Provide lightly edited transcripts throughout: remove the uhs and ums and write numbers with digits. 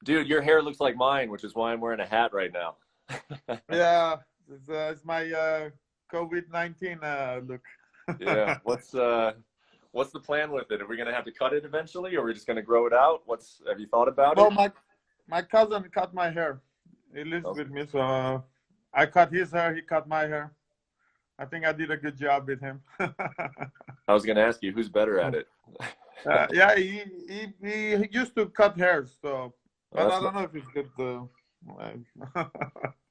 Dude, your hair looks like mine, which is why I'm wearing a hat right now. Yeah, it's my COVID-19 look. Yeah. What's the plan with it? Are we gonna have to cut it eventually, or are we just gonna grow it out? Have you thought about Well, it? my cousin cut my hair. He lives Oh, with me, so I cut his hair. He cut my hair. I think I did a good job with him. I was gonna ask you who's better at it. Yeah, he used to cut hairs, so Oh, but I don't know if he's good.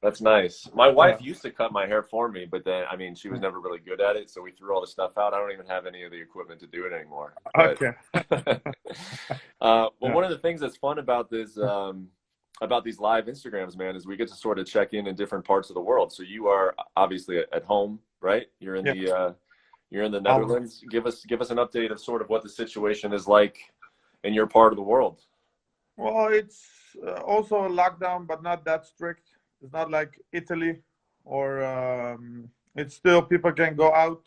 that's nice. My Yeah. wife used to cut my hair for me, but then I mean she was never really good at it, so we threw all the stuff out. I don't even have any of the equipment to do it anymore. But Okay. well, Yeah. one of the things that's fun about this about these live Instagrams, man, is we get to sort of check in different parts of the world. So you are obviously at home, right? You're in the Netherlands. Give us an update of sort of what the situation is like in your part of the world. Well, it's also a lockdown, but not that strict. It's not like Italy, or it's still people can go out.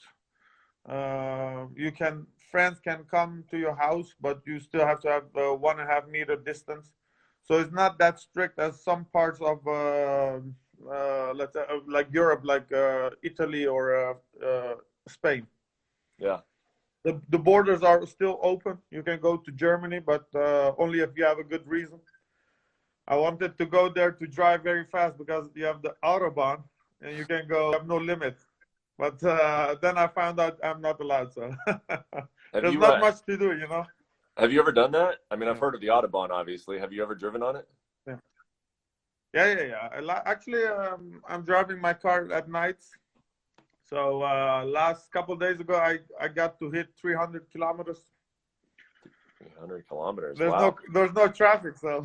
Friends can come to your house, but you still have to have 1.5 meter distance. So it's not that strict as some parts of let's say, like Europe, like Italy or Spain. Yeah. The borders are still open. You can go to Germany, but only if you have a good reason. I wanted to go there to drive very fast because you have the Autobahn and you can go, you have no limit. But then I found out I'm not allowed. So there's not much to do, you know. Have you ever done that? I mean, I've Yeah. heard of the Autobahn, obviously. Have you ever driven on it? Yeah. Actually, I'm driving my car at night. So last couple of days ago, I got to hit 300 kilometers. 300 kilometers. There's Wow. there's no traffic, so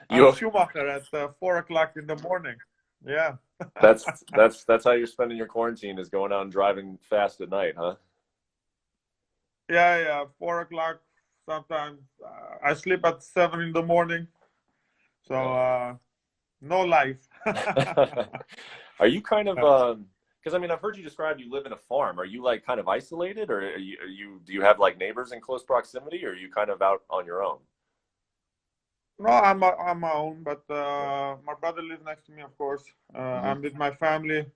You I'm Schumacher at 4 o'clock in the morning. Yeah. that's how you're spending your quarantine, is going out and driving fast at night, huh? Yeah. 4 o'clock. Sometimes I sleep at 7 in the morning. So no life. Are you kind of because I mean I've heard you describe you live in a farm. Are you like kind of isolated, or do you have like neighbors in close proximity, or are you kind of out on your own? No, I'm on my own, but my brother lives next to me, of course. I'm with my family.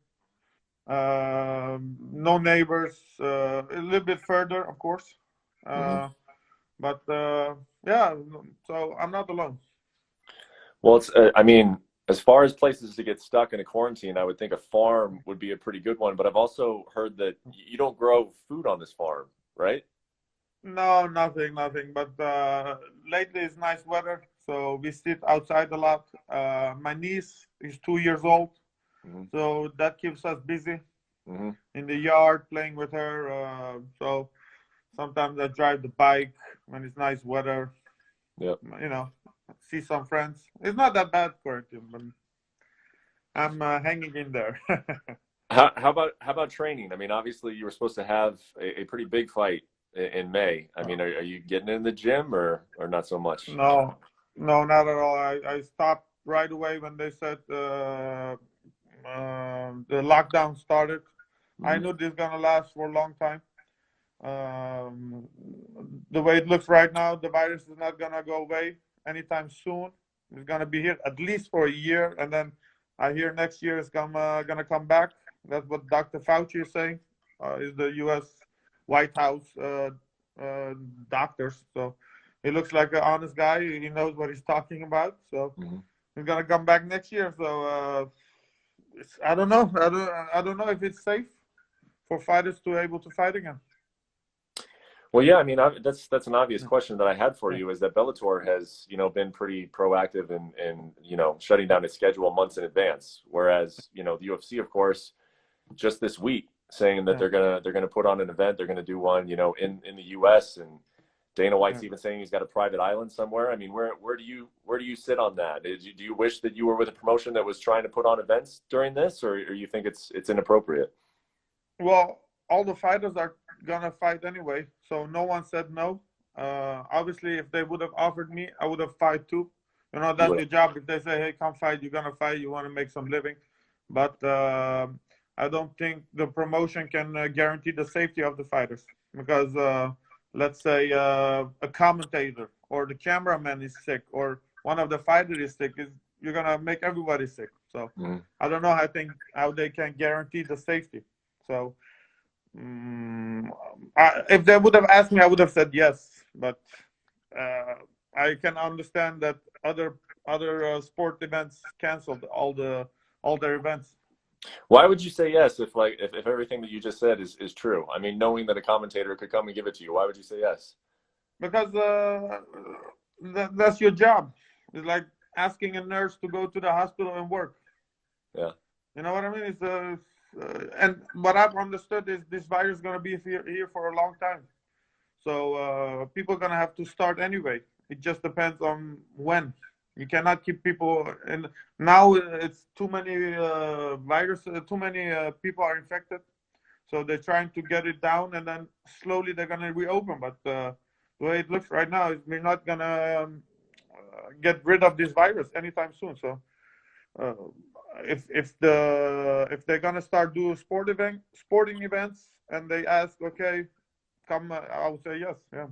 No neighbors. A little bit further, of course. But yeah, so I'm not alone. Well, it's I mean, as far as places to get stuck in a quarantine, I would think a farm would be a pretty good one. But I've also heard that you don't grow food on this farm, right? No, nothing. But lately it's nice weather, so we sit outside a lot. My niece is 2 years old, so that keeps us busy in the yard playing with her. So sometimes I drive the bike when it's nice weather. Yep. You know, see some friends. It's not that bad quarantine, but I'm hanging in there. How about training? I mean, obviously you were supposed to have a pretty big fight in May. I mean, are you getting in the gym or not so much? No, not at all. I stopped right away when they said the lockdown started. I knew this is gonna last for a long time. The way it looks right now, the virus is not gonna go away anytime soon. It's gonna be here at least for a year, and then I hear next year it's gonna come back. That's what Dr. Fauci is saying. Is the U.S. White House doctors. So he looks like an honest guy. He knows what he's talking about. So he's gonna come back next year. So I don't know. I don't know if it's safe for fighters to able to fight again. Well, yeah, I mean, that's an obvious question that I had for you, is that Bellator has, been pretty proactive in shutting down its schedule months in advance, whereas, the UFC, of course, just this week saying that they're gonna put on an event, they're gonna do one, in the U.S., and Dana White's even saying he's got a private island somewhere. I mean, where do you sit on that? Do you wish that you were with a promotion that was trying to put on events during this, or you think it's inappropriate? Well, all the fighters are gonna fight anyway, so no one said no. Obviously, if they would have offered me, I would have fight too. That's your job. If they say, "Hey, come fight," you're gonna fight. You want to make some living, but I don't think the promotion can guarantee the safety of the fighters, because let's say a commentator or the cameraman is sick, or one of the fighters is sick, you're gonna make everybody sick. So I don't know how they can guarantee the safety. So if they would have asked me, I would have said yes. But I can understand that other sport events canceled all their events. Why would you say yes if everything that you just said is true? I mean, knowing that a commentator could come and give it to you, why would you say yes? Because that's your job. It's like asking a nurse to go to the hospital and work. Yeah. You know what I mean? It's and what I've understood is this virus is going to be here for a long time. So people are going to have to start anyway. It just depends on when. You cannot keep people, and now it's too many too many people are infected. So they're trying to get it down, and then slowly they're going to reopen. But the way it looks right now, we're not going to get rid of this virus anytime soon. So if they're going to start doing sporting events, and they ask, okay, come, I would say yes. Yeah.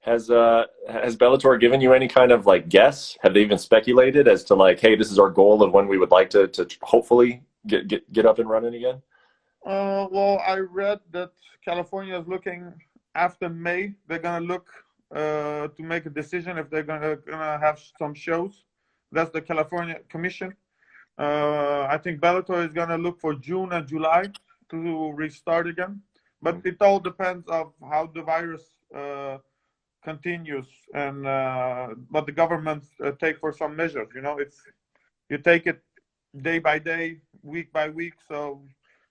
Has Bellator given you any kind of like guess? Have they even speculated as to like, hey, this is our goal of when we would like to hopefully get up and running again? Well, I read that California is looking after May. They're gonna look to make a decision if they're gonna have some shows. That's the California Commission. I think Bellator is gonna look for June and July to restart again. But it all depends of how the virus continues and what the government take for some measures. You know, you take it day by day, week by week. So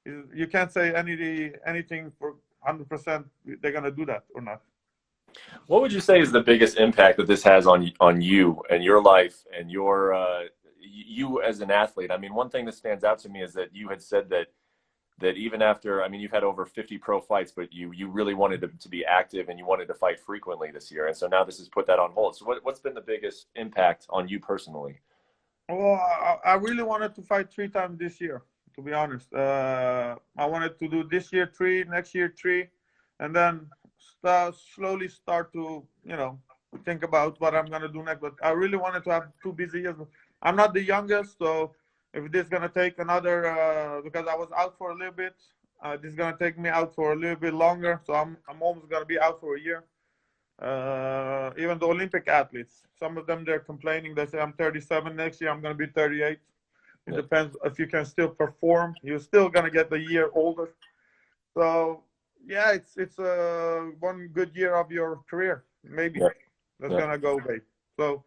you can't say anything for 100% they're gonna do that or not. What would you say is the biggest impact that this has on you and your life and your you as an athlete? I mean, one thing that stands out to me is that you had said that even after, I mean, you've had over 50 pro fights, but you really wanted to be active and you wanted to fight frequently this year. And so now this has put that on hold. So what's been the biggest impact on you personally? Well, I really wanted to fight 3 times this year, to be honest. I wanted to do this year 3, next year 3, and then slowly start to, think about what I'm going to do next. But I really wanted to have 2 busy years. I'm not the youngest, so if this is going to take another, because I was out for a little bit, this is going to take me out for a little bit longer. So I'm almost going to be out for a year. Even the Olympic athletes, some of them, they're complaining. They say, I'm 37 next year, I'm going to be 38. It depends if you can still perform. You're still going to get a year older. So, yeah, it's one good year of your career, maybe. That's going to go away. So,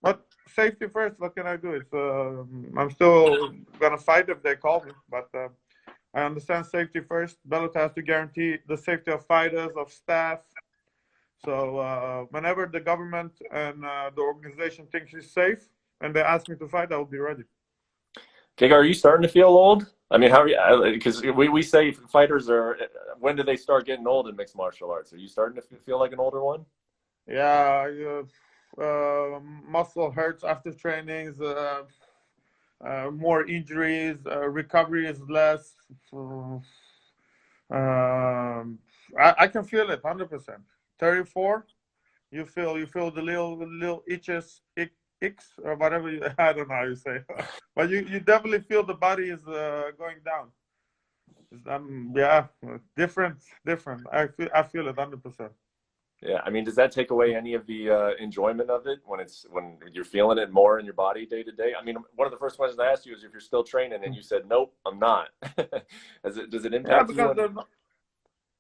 but safety first, what can I do? It's I'm still going to fight if they call me, but I understand safety first. Bellator has to guarantee the safety of fighters, of staff. So whenever the government and the organization thinks it's safe and they ask me to fight, I will be ready. Gegard, are you starting to feel old? I mean, how are you? Because we say fighters are, when do they start getting old in mixed martial arts? Are you starting to feel like an older one? Yeah, muscle hurts after trainings, more injuries, recovery is less. I can feel it 100%. 34, you feel the little itches, icks, or whatever I don't know how you say, but you definitely feel the body is going down. Yeah, different. I feel it 100%. Yeah, I mean, does that take away any of the enjoyment of it when you're feeling it more in your body day to day? I mean, one of the first questions I asked you is if you're still training, and you said, "Nope, I'm not." Does it impact you? Because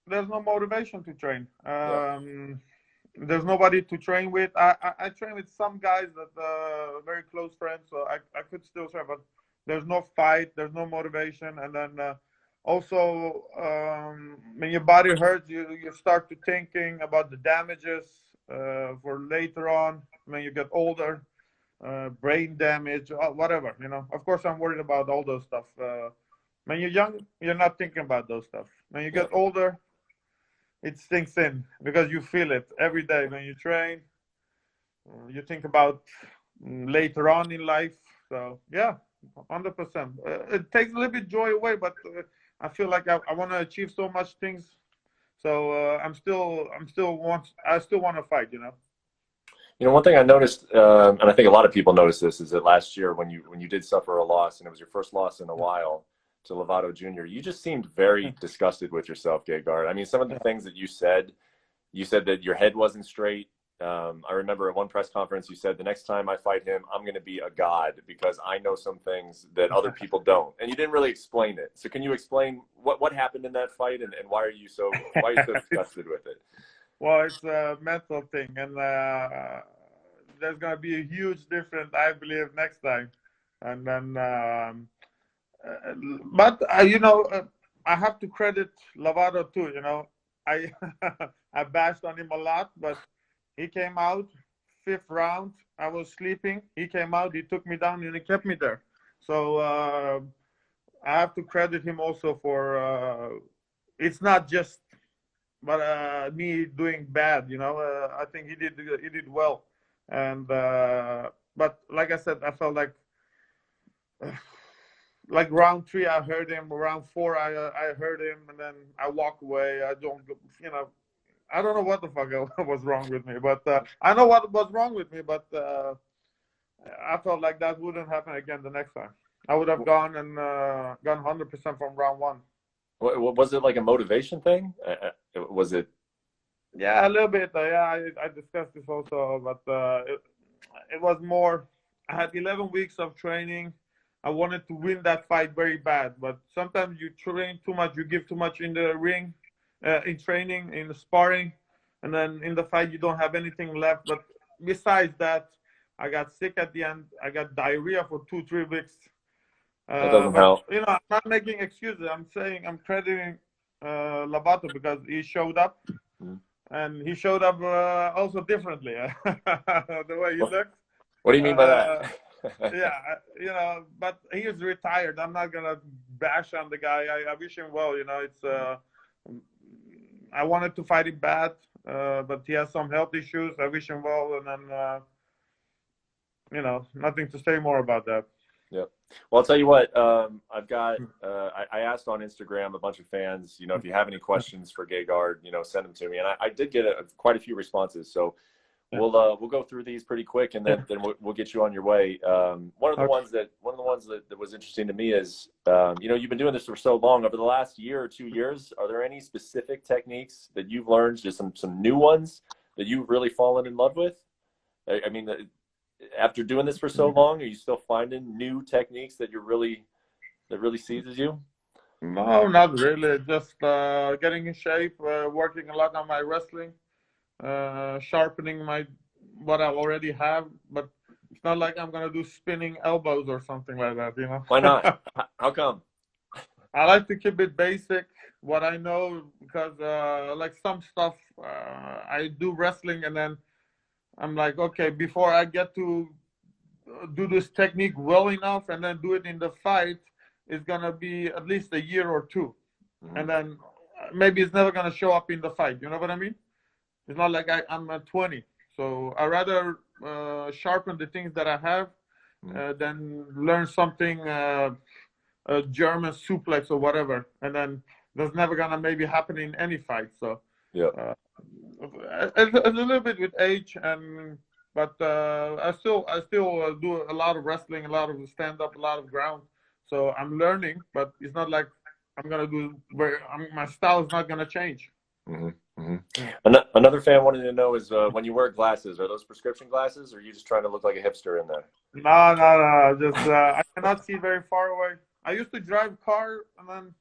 there's no motivation to train. There's nobody to train with. I train with some guys that are very close friends, so I could still train, but there's no fight, there's no motivation, and then also when your body hurts, you start to thinking about the damages for later on when you get older, brain damage, whatever. Of course, I'm worried about all those stuff. When you're young, you're not thinking about those stuff. When you get older, it sinks in because you feel it every day when you train. You think about later on in life. So yeah, 100%. It takes a little bit joy away, but I feel like I want to achieve so much things. So I still want to fight. One thing I noticed, and I think a lot of people noticed this, is that last year when you did suffer a loss, and it was your first loss in a while to Lovato Jr., you just seemed very disgusted with yourself, Gegard. I mean, some of the things that you said that your head wasn't straight. I remember at one press conference you said, the next time I fight him, I'm going to be a god because I know some things that other people don't. And you didn't really explain it. So can you explain what happened in that fight, and why are you so disgusted with it? Well, it's a mental thing, and there's gonna be a huge difference, I believe, next time. And then, but I have to credit Lovato too. I I bashed on him a lot, but he came out 5th round. I was sleeping. He came out. He took me down, and he kept me there. So I have to credit him also for. It's not just. But me doing bad, I think he did well, and but like I said, I felt like round 3 I heard him, round 4 I heard him, and then I walk away. I don't know what the fuck was wrong with me, but I know what was wrong with me, but I felt like that wouldn't happen again the next time. I would have gone 100% from round 1. Was it like a motivation thing? Was it? Yeah, a little bit. Yeah, I discussed this also, but it was more. I had 11 weeks of training. I wanted to win that fight very bad, but sometimes you train too much, you give too much in the ring, in training, in the sparring, and then in the fight you don't have anything left. But besides that, I got sick at the end. I got diarrhea for 2-3 weeks. That doesn't help. I'm not making excuses. I'm crediting Lovato because he showed up, and he showed up also differently. The way he looked. What do you mean by that? Yeah, but he is retired. I'm not gonna bash on the guy. I wish him well. It's I wanted to fight him bad, but he has some health issues. I wish him well, and then nothing to say more about that. Yeah. Well, I'll tell you what, I've got, I asked on Instagram a bunch of fans, if you have any questions for Gegard, send them to me. And I did get quite a few responses. So we'll go through these pretty quick, and then we'll get you on your way. One of the ones that was interesting to me is, you've been doing this for so long. Over the last year or 2 years, are there any specific techniques that you've learned, just some new ones that you've really fallen in love with? I mean, after doing this for so long, are you still finding new techniques that really seizes you? No, not really. Just getting in shape, working a lot on my wrestling, sharpening what I already have. But it's not like I'm gonna do spinning elbows or something like that. Why not? How come? I like to keep it basic, what I know, because like some stuff I do wrestling, and then I'm like, okay, before I get to do this technique well enough and then do it in the fight, it's going to be at least a year or 2. And then maybe it's never going to show up in the fight. You know what I mean? It's not like I'm at 20. So I rather sharpen the things that I have than learn something, a German suplex or whatever. And then that's never going to maybe happen in any fight. So yeah. A little bit with age, but I still do a lot of wrestling, a lot of stand up, a lot of ground. So I'm learning, but it's not like I'm gonna do my style is not gonna change. Another fan wanted to know is when you wear glasses, are those prescription glasses, or are you just trying to look like a hipster in there? No. Just I cannot see very far away. I used to drive car, and then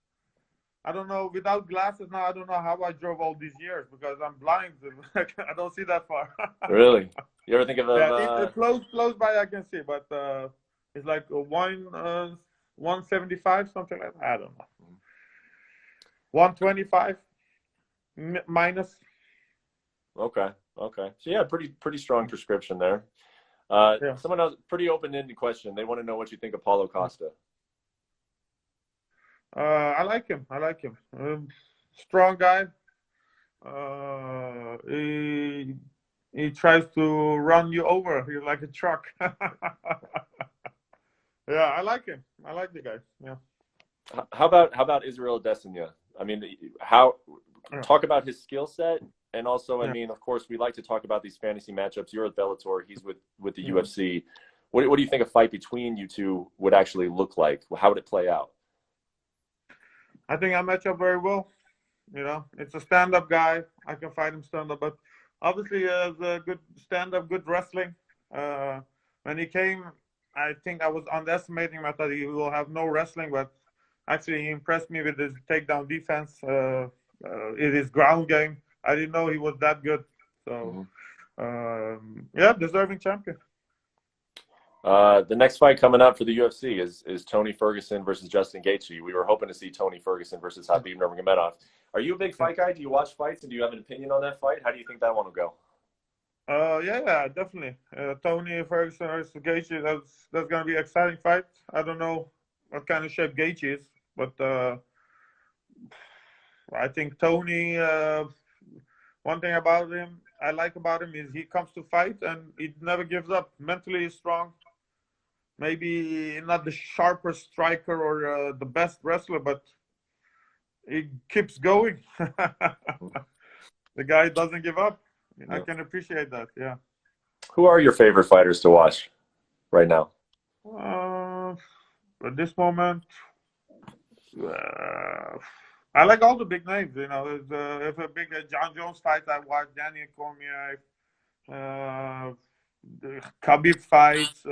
I don't know, without glasses now, I don't know how I drove all these years because I'm blind. I don't see that far. Really? You ever think of close by I can see, but it's like 175, something like that. I don't know. 125 minus. Okay. So yeah, pretty strong prescription there. Someone else, pretty open-ended question. They want to know what you think of Paulo Costa. I like him. Strong guy. He tries to run you over. He's like a truck. Yeah, I like him. I like the guy. Yeah. How about Israel Adesanya? I mean, talk about his skill set And also, I Yeah. mean, of course, we like to talk about these fantasy matchups. You're at Bellator. He's with the Yeah. UFC. What do you think a fight between you two would actually look like? How would it play out? I think I match up very well. You know, it's a stand-up guy. I can fight him stand-up, but obviously he has a good stand-up, good wrestling. When he came, I think I was underestimating him. I thought he will have no wrestling, but actually he impressed me with his takedown defense, in his ground game. I didn't know he was that good. So, yeah, deserving champion. The next fight coming up for the UFC is Tony Ferguson versus Justin Gaethje. We were hoping to see Tony Ferguson versus Khabib Nurmagomedov. Are you a big fight guy? Do you watch fights, and do you have an opinion on that fight? How do you think that one will go? Yeah, definitely. Tony Ferguson versus Gaethje. That's gonna be an exciting fight. I don't know what kind of shape Gaethje is, but I think Tony. One thing about him I like about him is he comes to fight and he never gives up. Mentally, he's strong. Maybe not the sharpest striker or the best wrestler, but he keeps going. The guy doesn't give up. I can appreciate that. Yeah. Who are your favorite fighters to watch right now? At this moment, I like all the big names. You know, if a big John Jones fight, I watch Daniel Cormier, the Khabib fights,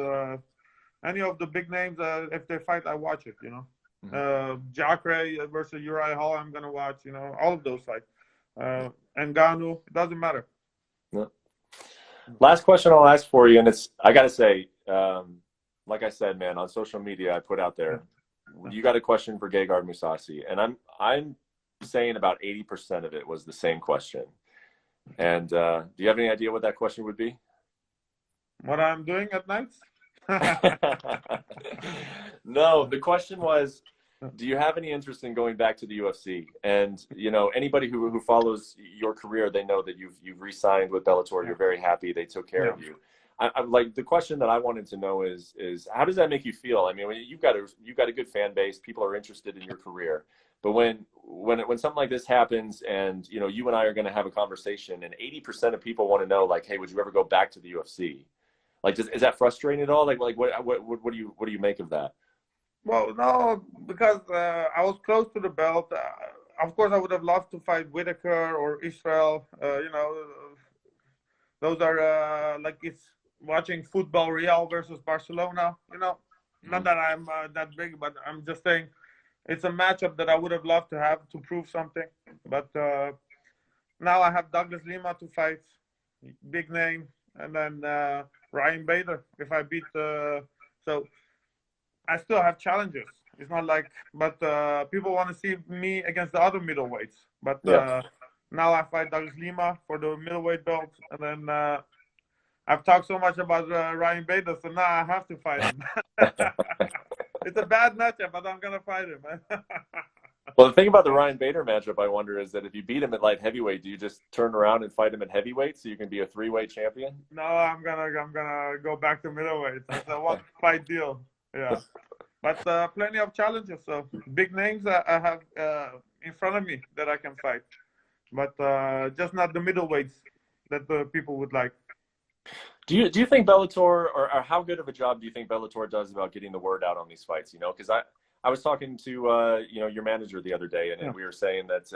any of the big names. If they fight, I watch it. You know, Jacare versus Uriah Hall, I'm gonna watch. You know, all of those fights. Ngannou, it doesn't matter. Yeah. Last question I'll ask for you, and I gotta say, like I said, man, on social media I put out there, you got a question for Gegard Mousasi, and I'm saying about 80% of it was the same question. And do you have any idea what that question would be? What I'm doing at nights? No, the question was, do you have any interest in going back to the UFC? And you know, anybody who follows your career, they know that you've re-signed with Bellator. You're very happy. They took care of you. I'm like, the question that I wanted to know is how does that make you feel? I mean, when you've got a good fan base, people are interested in your career. But when something like this happens, and you know, you and I are going to have a conversation, and 80% of people want to know, like, hey, would you ever go back to the UFC? Like, is that frustrating at all? Like what do you make of that? Well, no, because I was close to the belt. Of course, I would have loved to fight Whitaker or Israel. You know, those are like it's watching football, Real versus Barcelona. You know, not that I'm that big, but I'm just saying it's a matchup that I would have loved to have to prove something. But now I have Douglas Lima to fight, big name, and then Ryan Bader if I beat. So I still have challenges. It's not like, but people want to see me against the other middleweights. But now I fight Douglas Lima for the middleweight belt, and then I've talked so much about Ryan Bader, so now I have to fight him. It's a bad matchup, but I'm gonna fight him. Well, the thing about the Ryan Bader matchup, I wonder, is that if you beat him at light heavyweight, do you just turn around and fight him at heavyweight so you can be a three-weight champion? No, I'm gonna go back to middleweight. It's a one-fight deal. Yeah, but plenty of challenges. So big names I have in front of me that I can fight, but just not the middleweights that the people would like. Do you think Bellator, or how good of a job do you think Bellator does about getting the word out on these fights? You know, because I was talking to you know, your manager the other day, and we were saying that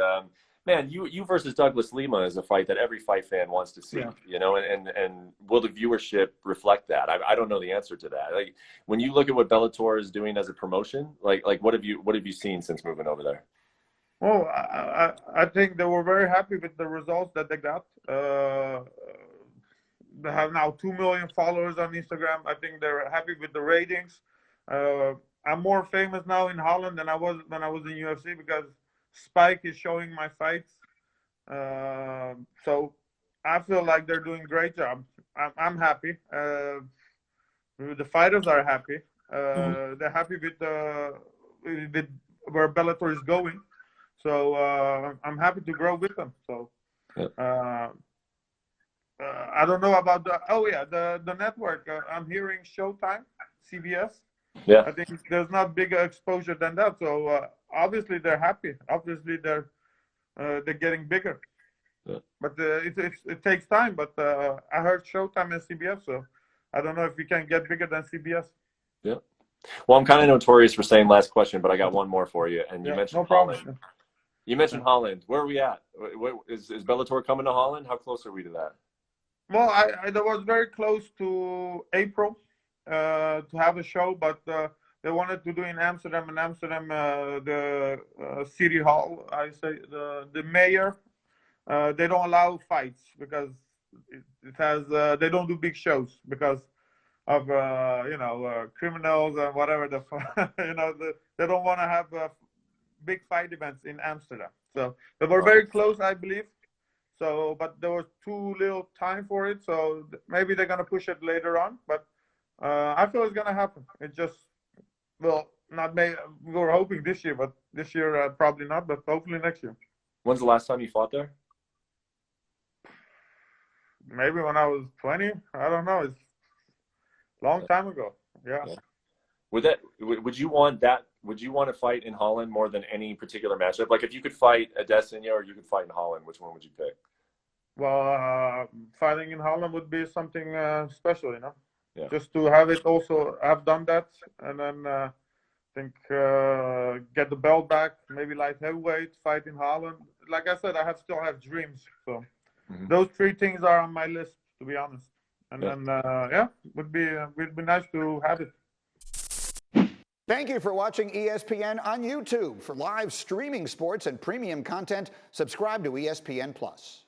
man, you versus Douglas Lima is a fight that every fight fan wants to see. You know, and will the viewership reflect that? I don't know the answer to that. Like, when you look at what Bellator is doing as a promotion, like what have you seen since moving over there? Oh, I think they were very happy with the results that they got. They have now 2 million followers on Instagram. I think they're happy with the ratings. I'm more famous now in Holland than I was when I was in UFC because Spike is showing my fights. So I feel like they're doing a great job. I'm happy. The fighters are happy. They're happy with where Bellator is going. So I'm happy to grow with them. So I don't know about the network. I'm hearing Showtime, CBS. Yeah, I think there's not bigger exposure than that. So obviously they're happy. Obviously they're getting bigger. Yeah. But it takes time. But I heard Showtime and CBS, so I don't know if we can get bigger than CBS. Yeah. Well, I'm kind of notorious for saying last question, but I got one more for you. And you mentioned no problem. Holland. You mentioned Holland. Where are we at? Is Bellator coming to Holland? How close are we to that? Well, I was very close to April to have a show, but they wanted to do in Amsterdam. In Amsterdam, the city hall, I say the mayor, they don't allow fights because it has they don't do big shows because of criminals and whatever they don't want to have big fight events in Amsterdam. So they were very close, I believe. So, but there was too little time for it. So maybe they're gonna push it later on. But I feel it's gonna happen. It just not maybe we were hoping this year, but this year probably not. But hopefully next year. When's the last time you fought there? Maybe when I was 20. I don't know. It's a long time ago. Yeah. Would you want that? Would you want to fight in Holland more than any particular matchup? Like if you could fight Adesanya or you could fight in Holland, which one would you pick? Well, fighting in Holland would be something special, Yeah. Just to have it also. I've done that, and then think get the belt back, maybe light heavyweight, fight in Holland. Like I said, I still have dreams. So those three things are on my list, to be honest. And then would be nice to have it. Thank you for watching ESPN on YouTube. For live streaming sports and premium content, subscribe to ESPN+.